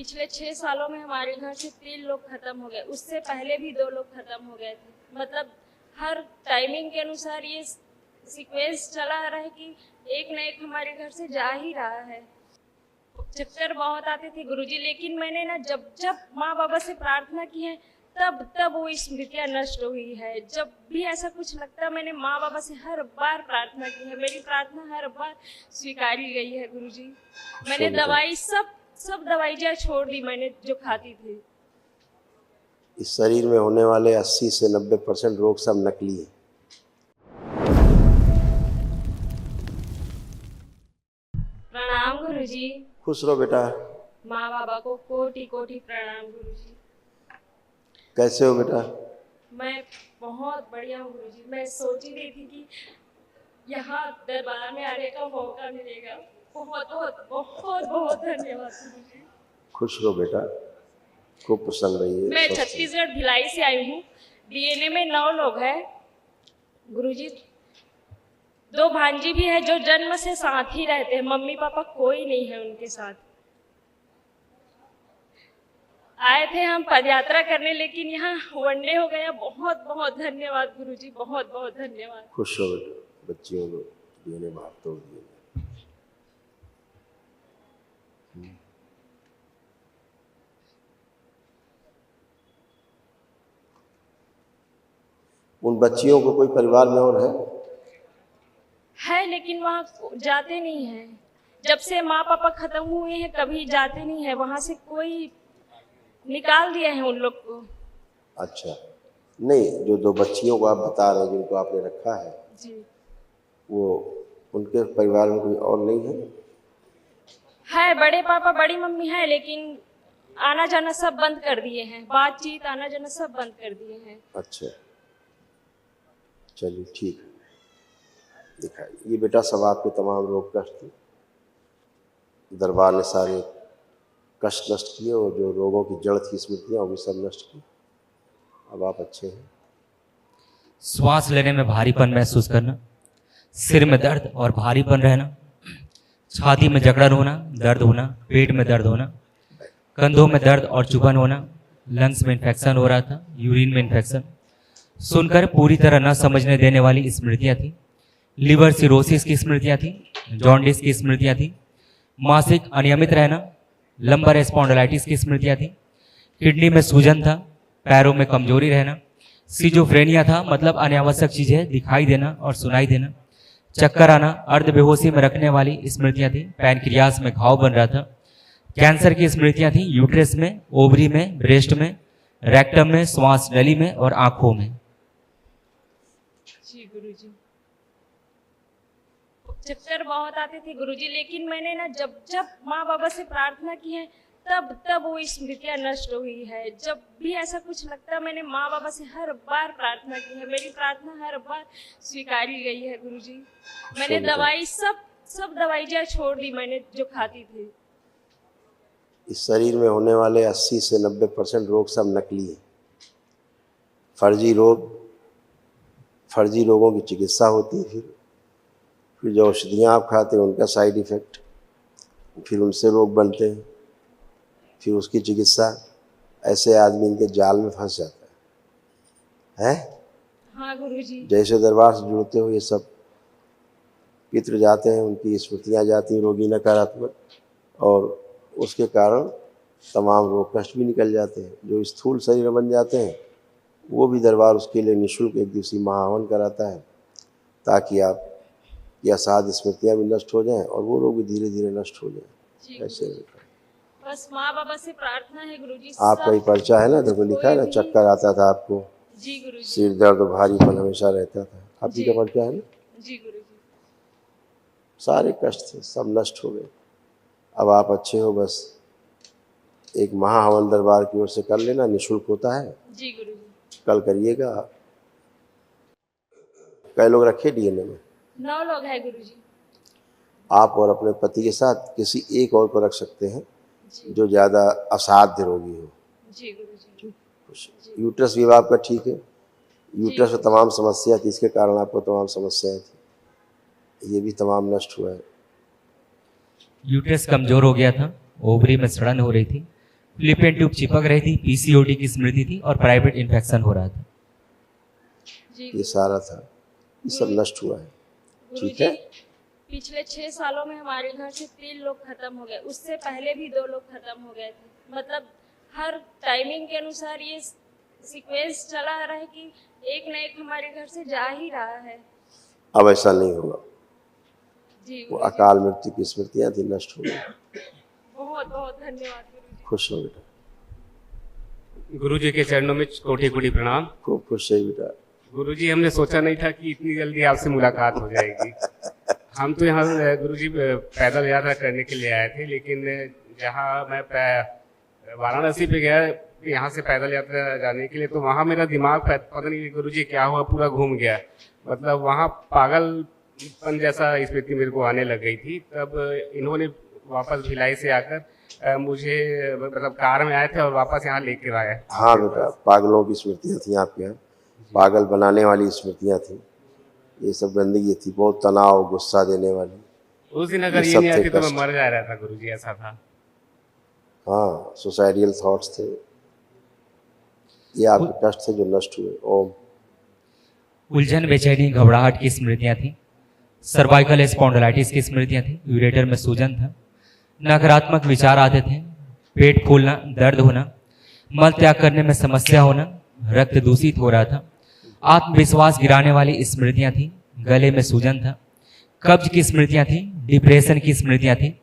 पिछले 6 सालों में हमारे घर से 3 लोग खत्म हो गए, उससे पहले भी 2 लोग खत्म हो गए थे। मतलब हर टाइमिंग के अनुसार ये सीक्वेंस चला आ रहा है कि एक न एक हमारे घर से जा ही रहा है। चक्कर बहुत आते थे गुरुजी, लेकिन मैंने ना जब जब माँ बाबा से प्रार्थना की है तब तब वो स्मृतियाँ नष्ट हुई है। जब भी ऐसा कुछ लगता मैंने माँ बाबा से हर बार प्रार्थना की है, मेरी प्रार्थना हर बार स्वीकारी गई है गुरुजी। मैंने दवाई सब दवाइयाँ छोड़ दी मैंने जो खाती थी। इस शरीर में होने वाले 80 से 90% रोग सब नकली है। प्रणाम गुरुजी। खुश रहो बेटा। माँ बाबा को कोटि कोटि प्रणाम गुरुजी। कैसे हो बेटा? मैं बहुत बढ़िया हूँ गुरुजी। मैं सोच ही रही थी कि यहाँ दरबार में आने का मौका मिलेगा। बहुत बहुत बहुत बहुत धन्यवाद गुरुजी। खुश रहो बेटा, खूब प्रसन्न रहिए। मैं छत्तीसगढ़ भिलाई से आई हूँ। डीएनए में 9 लोग हैं गुरुजी। 2 भांजी भी है जो जन्म से साथ ही रहते हैं, मम्मी पापा कोई नहीं है उनके साथ। आए थे हम पदयात्रा करने, लेकिन यहाँ वनडे हो गया। बहुत बहुत धन्यवाद गुरुजी, बहुत बहुत धन्यवाद। खुश हो बेटा, बच्चियों को डीएनए बाहर तोड़ दिए। उन बच्चियों को कोई परिवार में और है लेकिन वहाँ जाते नहीं हैं। जब से माँ पापा खत्म हुए हैं कभी जाते नहीं है वहाँ से। कोई निकाल दिया है उन लोग को। अच्छा, नहीं, जो 2 बच्चियों को आप बता रहे हैं जिनको आपने रखा है जी, वो उनके परिवार में कोई और नहीं है? बड़े पापा बड़ी मम्मी है, लेकिन आना जाना सब बंद कर दिए हैं। बातचीत आना जाना सब बंद कर दिए हैं। अच्छा, चलिए ठीक है। दिखाइए ये बेटा, सब आपके तमाम रोग कष्ट दरबार ने सारे कष्ट नष्ट किए, और जो रोगों की जड़ थी स्मृतियाँ वो भी सब नष्ट की। अब आप अच्छे हैं। श्वास लेने में भारीपन महसूस करना, सिर में दर्द और भारीपन रहना, छाती में जकड़न होना, दर्द होना, पेट में दर्द होना, कंधों में दर्द और चुभन होना, लंग्स में इन्फेक्शन हो रहा था, यूरिन में इन्फेक्शन। सुनकर पूरी तरह न समझने देने वाली स्मृतियाँ थी। लिवर सिरोसिस की स्मृतियाँ थी, जॉन्डिस की स्मृतियाँ थी, मासिक अनियमित रहना, लंबर स्पॉन्डिलाइटिस की स्मृतियाँ थी, किडनी में सूजन था, पैरों में कमजोरी रहना, सिजोफ्रेनिया था, मतलब अनावश्यक चीजें दिखाई देना और सुनाई देना, चक्कर आना, अर्ध बेहोशी में रखने वाली स्मृतियाँ थी, पैनक्रियास में घाव बन रहा था, कैंसर की स्मृतियाँ थी, यूट्रस में, ओवरी में, ब्रेस्ट में, रेक्टम में, श्वास नली में और आंखों में। जी गुरुजी, चक्कर बहुत आते थे गुरुजी, लेकिन मैंने ना जब जब माँ बाबा से प्रार्थना की है तब तब वो स्मृतियाँ नष्ट हुई है। जब भी ऐसा कुछ लगता मैंने माँ बाबा से हर बार प्रार्थना की है। मेरी प्रार्थना हर बार स्वीकारी गई है गुरुजी। मैंने दवाई सब दवाइयाँ छोड़ दी मैंने जो खाती थी। इस शरीर में होने वाले 80 से 90% रोग सब नकली है। फर्जी रोगों की चिकित्सा होती है, फिर जो औषधियाँ आप खाते हैं उनका साइड इफ़ेक्ट, फिर उनसे रोग बनते हैं, फिर उसकी चिकित्सा। ऐसे आदमी इनके जाल में फंस जाता है। हाँ गुरुजी। जैसे दरबार से जुड़ते हो, ये सब पितृ जाते हैं, उनकी स्मृतियाँ जाती हैं रोगी नकारात्मक, और उसके कारण तमाम रोग कष्ट भी निकल जाते हैं। जो स्थूल शरीर बन जाते हैं वो भी दरबार उसके लिए निःशुल्क 1 दिवसीय महाहवन कराता है, ताकि आप या असाध्य स्मृतियाँ भी नष्ट हो जाएं और वो रोग भी धीरे धीरे नष्ट हो जाएं। ऐसे बस माँ बाबा से प्रार्थना है गुरुजी। आपका ही पर्चा है ना, देखो लिखा है ना, चक्कर आता था आपको, जी गुरुजी, सिर दर्द भारीपन हमेशा रहता था, आप ही का पर्चा है ना। जी गुरुजी। सारे कष्ट थे सब नष्ट हो गए। अब आप अच्छे हो। बस एक महाहवन दरबार की ओर से कर लेना, निःशुल्क होता है। जी गुरुजी। कल करिएगा। कई लोग रखे डीएनए में? 9 लोग हैं गुरुजी। आप और अपने पति के साथ किसी एक और को रख सकते हैं जो ज़्यादा असाध्य रोगी हो। जी गुरुजी। यूट्रस भी आपका ठीक है? यूट्रस में तमाम समस्या थी, इसके कारण आपको तमाम समस्याएं थी, ये भी तमाम नष्ट हुआ है। यूट्रस कमजोर हो गया था, ओवरी में सड़न हो रही थी, फ्लिपियन ट्यूब चिपक रही थी, पीसीओडी की स्मृति थी और प्राइवेट इन्फेक्शन हो रहा था। जी ये सारा था, ये सब नष्ट हुआ है। ठीक गुरुजी, है। पिछले 6 सालों में हमारे घर से 3 लोग खत्म हो गए, उससे पहले भी 2 लोग खत्म हो गए थे। मतलब हर टाइमिंग के अनुसार ये सीक्वेंस चला आ रहा है कि एक न एक हमारे घर से जा ही रहा है। अब ऐसा नहीं होगा। जी वो गुरुजी, अकाल मृत्यु की स्मृतियां थी, नष्ट हो गई। बहुत बहुत धन्यवाद गुरुजी। खुश हो बेटा, गुरुजी के चरणों में कोटि कोटि प्रणाम। खूब खुश है बेटा। गुरुजी, हमने सोचा नहीं था कि इतनी जल्दी आपसे मुलाकात हो जाएगी। हम तो यहाँ गुरुजी पैदल यात्रा करने के लिए आए थे, लेकिन जहाँ मैं वाराणसी पे गया यहाँ से पैदल यात्रा जाने के लिए, तो वहाँ मेरा दिमाग पता नहीं गुरुजी क्या हुआ, पूरा घूम गया। मतलब वहाँ पागलपन जैसा स्थिति मेरे को आने लग गई थी। तब इन्होंने वापस भिलाई से आकर मुझे मतलब कार में आए थे और वापस यहाँ लेकर आए। हाँ बेटा, पागलों की स्मृतियाँ थी आपके यहाँ, पागल बनाने वाली स्मृतियाँ थी। ये सब गंदगी थी, बहुत तनाव, गुस्सा देने वाली। उस दिन अगर ये ये सब नहीं थे आती तो मैं कष्ट। मर जा रहा था गुरुजी, ऐसा था। हाँ, सुसाइडियल थॉट्स थे। ये आपके कष्ट थे जो नष्ट हुए। ओम। उलझन, बेचैनी, घबराहट की स्मृतियां थी। सर्वाइकल स्पॉन्डिलाइटिस की स्मृतियां थी। यूरेटर में सूजन था। नकारात्मक विचार आते थे। पेट फूलना, दर्द होना, मल त्याग करने में समस्या होना, रक्त दूषित हो रहा था। आत्मविश्वास गिराने वाली स्मृतियां थी। गले में सूजन था। कब्ज की स्मृतियां थी। डिप्रेशन की स्मृतियां थी।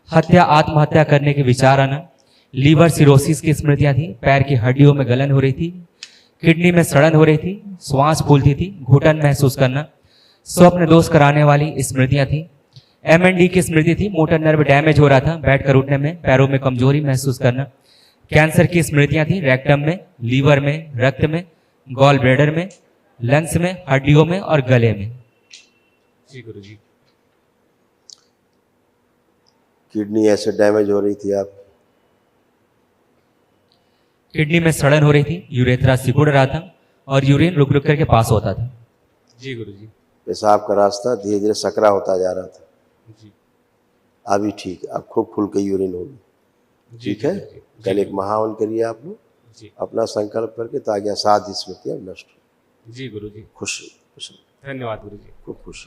हत्या, आत्महत्या करने के विचार आना। लीवर सिरोसिस की स्मृतियां थी। पैर की हड्डियों में गलन हो रही थी। किडनी में सड़न हो रही थी। श्वास फूलती थी। घुटन महसूस करना। स्वप्न दोष कराने वाली स्मृतियां थी। MND की स्मृति थी। मोटर नर्व डैमेज हो रहा था। बैठकर उठने में, पैरों में कमजोरी महसूस करना। कैंसर की स्मृतियां थी। रेक्टम में, लीवर में, रक्त में, गॉल ब्लैडर में, लंग्स में, हड्डियों में और गले में। जी गुरुजी। किडनी ऐसे डैमेज हो रही थी आप। किडनी में सड़न हो रही थी। यूरेथ्रा सिकुड़ रहा था और यूरिन रुक रुक करके पास होता था। जी गुरुजी। पेशाब का रास्ता धीरे धीरे सकरा होता जा रहा था। जी अभी ठीक है, अब खूब खुल के यूरिन होगी। जी ठीक है। जी, जी, कल एक जी, महावन करिए आप लोग जी अपना संकल्प करके, ताकि असाध्य स्मृतियाँ नष्ट हो। जी गुरुजी। खुश खुश धन्यवाद गुरुजी। खूब खुश।